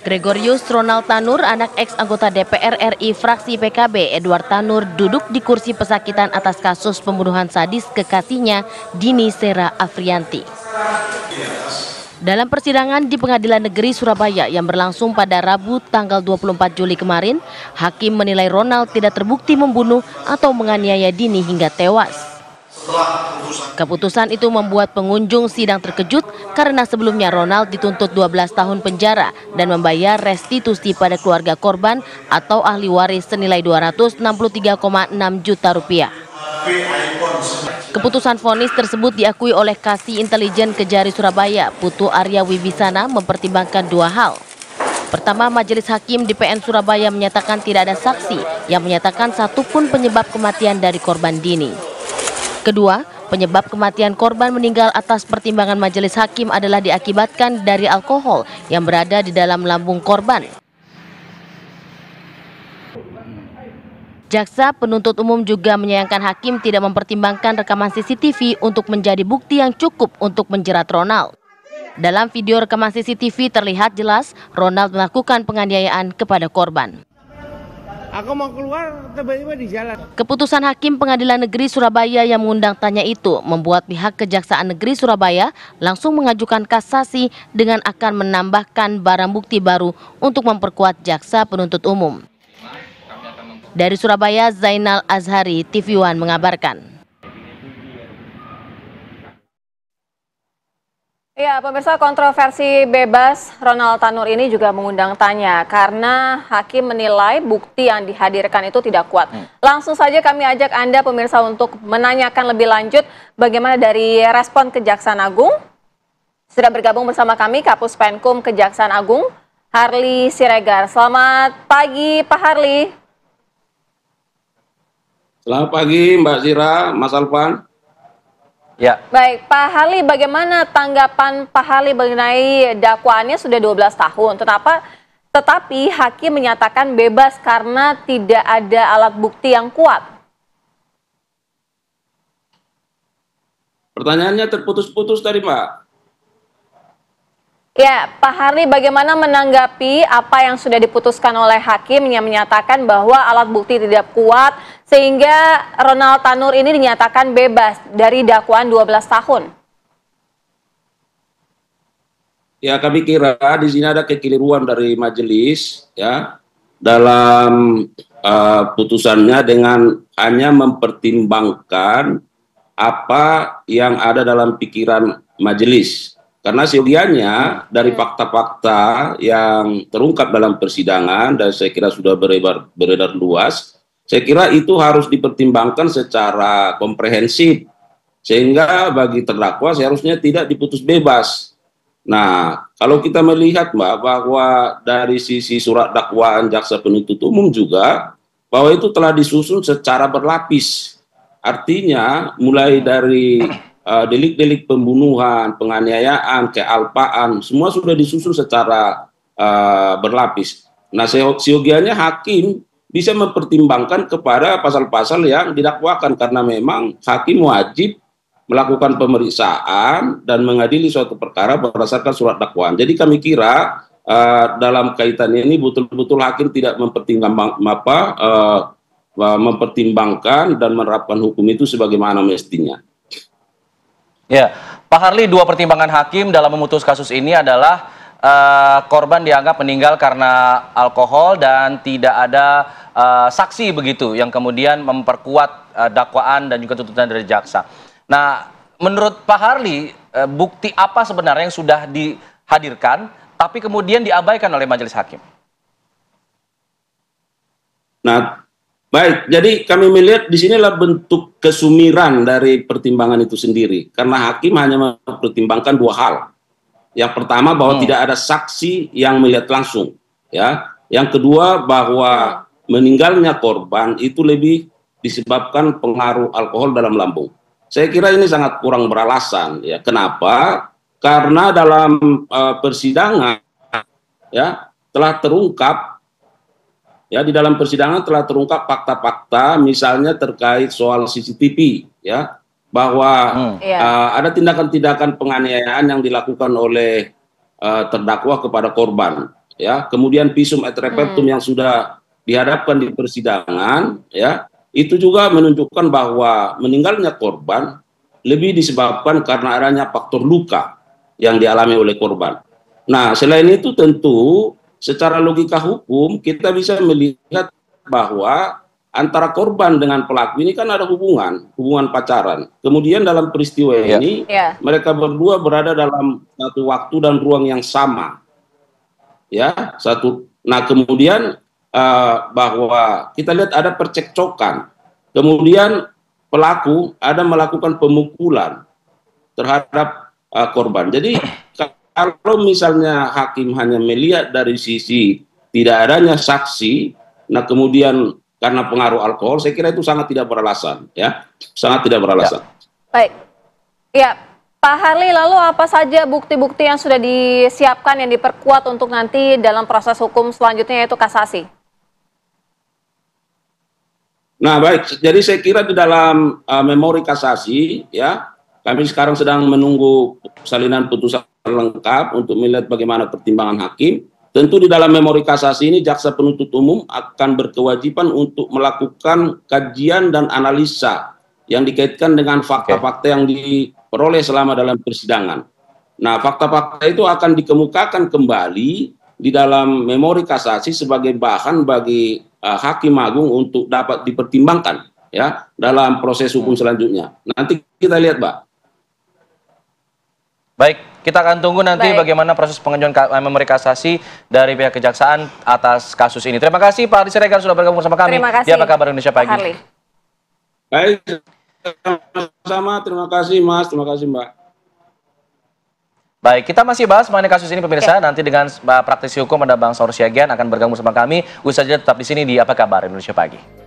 Gregorius Ronald Tanur, anak ex-anggota DPR RI fraksi PKB Edward Tanur, duduk di kursi pesakitan atas kasus pembunuhan sadis kekasihnya Dini Sera Afrianti. Dalam persidangan di Pengadilan Negeri Surabaya yang berlangsung pada Rabu tanggal 24 Juli kemarin, hakim menilai Ronald tidak terbukti membunuh atau menganiaya Dini hingga tewas. Keputusan itu membuat pengunjung sidang terkejut karena sebelumnya Ronald dituntut 12 tahun penjara dan membayar restitusi pada keluarga korban atau ahli waris senilai 263,6 juta rupiah. Keputusan vonis tersebut diakui oleh Kasih Intelijen Kejari Surabaya, Putu Arya Wibisana, mempertimbangkan dua hal. Pertama, Majelis Hakim di PN Surabaya menyatakan tidak ada saksi yang menyatakan satupun penyebab kematian dari korban Dini. Kedua, penyebab kematian korban meninggal atas pertimbangan majelis hakim adalah diakibatkan dari alkohol yang berada di dalam lambung korban. Jaksa penuntut umum juga menyayangkan hakim tidak mempertimbangkan rekaman CCTV untuk menjadi bukti yang cukup untuk menjerat Ronald. Dalam video rekaman CCTV terlihat jelas Ronald melakukan penganiayaan kepada korban. Aku mau keluar, tiba-tiba di jalan. Keputusan Hakim Pengadilan Negeri Surabaya yang mengundang tanya itu membuat pihak Kejaksaan Negeri Surabaya langsung mengajukan kasasi dengan akan menambahkan barang bukti baru untuk memperkuat jaksa penuntut umum. Dari Surabaya, Zainal Azhari, TV One mengabarkan. Ya, pemirsa, kontroversi bebas Ronald Tanur ini juga mengundang tanya karena hakim menilai bukti yang dihadirkan itu tidak kuat. Langsung saja kami ajak Anda pemirsa untuk menanyakan lebih lanjut bagaimana dari respon Kejaksaan Agung. Sudah bergabung bersama kami Kapus Penkum Kejaksaan Agung, Harli Siregar. Selamat pagi Pak Harli. Selamat pagi Mbak Zira, Mas Alvan. Ya. Baik, Pak Harli, bagaimana tanggapan Pak Harli mengenai dakwaannya sudah 12 tahun, tetapi hakim menyatakan bebas karena tidak ada alat bukti yang kuat? Pertanyaannya terputus-putus tadi, Mbak. Ya, Pak Harli, bagaimana menanggapi apa yang sudah diputuskan oleh hakim yang menyatakan bahwa alat bukti tidak kuat sehingga Ronald Tanur ini dinyatakan bebas dari dakwaan 12 tahun? Ya, kami kira di sini ada kekeliruan dari majelis ya dalam putusannya dengan hanya mempertimbangkan apa yang ada dalam pikiran majelis. Karena seyogianya dari fakta-fakta yang terungkap dalam persidangan dan saya kira sudah beredar luas, saya kira itu harus dipertimbangkan secara komprehensif sehingga bagi terdakwa seharusnya tidak diputus bebas. Nah, kalau kita melihat Mbak bahwa dari sisi surat dakwaan jaksa penuntut umum juga bahwa itu telah disusun secara berlapis. Artinya mulai dari delik-delik pembunuhan, penganiayaan, kealpaan, semua sudah disusun secara berlapis. Nah, seyogianya hakim bisa mempertimbangkan kepada pasal-pasal yang didakwakan karena memang hakim wajib melakukan pemeriksaan dan mengadili suatu perkara berdasarkan surat dakwaan. Jadi kami kira dalam kaitan ini betul-betul hakim tidak mempertimbangkan dan menerapkan hukum itu sebagaimana mestinya. Ya, Pak Harli, dua pertimbangan hakim dalam memutus kasus ini adalah korban dianggap meninggal karena alkohol dan tidak ada saksi begitu yang kemudian memperkuat dakwaan dan juga tuntutan dari jaksa. Nah, menurut Pak Harli, bukti apa sebenarnya yang sudah dihadirkan tapi kemudian diabaikan oleh majelis hakim? Nah, baik, jadi kami melihat di sinilah bentuk kesumiran dari pertimbangan itu sendiri. Karena hakim hanya mempertimbangkan dua hal. Yang pertama bahwa tidak ada saksi yang melihat langsung, ya. Yang kedua bahwa meninggalnya korban itu lebih disebabkan pengaruh alkohol dalam lambung. Saya kira ini sangat kurang beralasan, ya. Kenapa? Karena dalam persidangan, ya, telah terungkap. Ya, di dalam persidangan telah terungkap fakta-fakta misalnya terkait soal CCTV ya bahwa Iya. ada tindakan-tindakan penganiayaan yang dilakukan oleh terdakwa kepada korban, ya. Kemudian visum et repertum yang sudah dihadapkan di persidangan, ya, itu juga menunjukkan bahwa meninggalnya korban lebih disebabkan karena adanya faktor luka yang dialami oleh korban. Nah, selain itu tentu secara logika hukum kita bisa melihat bahwa antara korban dengan pelaku ini kan ada hubungan pacaran. Kemudian dalam peristiwa ini mereka berdua berada dalam satu waktu dan ruang yang sama. Ya, satu. Nah, kemudian bahwa kita lihat ada percekcokan. Kemudian pelaku ada melakukan pemukulan terhadap korban. Jadi kalau misalnya hakim hanya melihat dari sisi tidak adanya saksi, nah kemudian karena pengaruh alkohol, saya kira itu sangat tidak beralasan, ya, sangat tidak beralasan. Baik, ya Pak Harli, lalu apa saja bukti-bukti yang sudah disiapkan yang diperkuat untuk nanti dalam proses hukum selanjutnya yaitu kasasi? Nah baik, jadi saya kira di dalam memori kasasi, ya, kami sekarang sedang menunggu salinan putusan lengkap untuk melihat bagaimana pertimbangan hakim. Tentu di dalam memori kasasi ini jaksa penuntut umum akan berkewajiban untuk melakukan kajian dan analisa yang dikaitkan dengan fakta-fakta yang diperoleh selama dalam persidangan. Nah, fakta-fakta itu akan dikemukakan kembali di dalam memori kasasi sebagai bahan bagi Hakim Agung untuk dapat dipertimbangkan, ya, dalam proses hukum selanjutnya. Nanti kita lihat, Mbak. Baik, kita akan tunggu nanti bagaimana proses pengajuan memori kasasi dari pihak kejaksaan atas kasus ini. Terima kasih Pak Harli Siregar sudah bergabung bersama kami di Apa Kabar Indonesia Pagi. Baik, sama, terima kasih Mas, terima kasih Mbak. Baik, kita masih bahas mengenai kasus ini pemirsa. Nanti dengan praktisi hukum ada Bang Saur Siagian akan bergabung bersama kami. Usai saja tetap di sini di Apa Kabar Indonesia Pagi.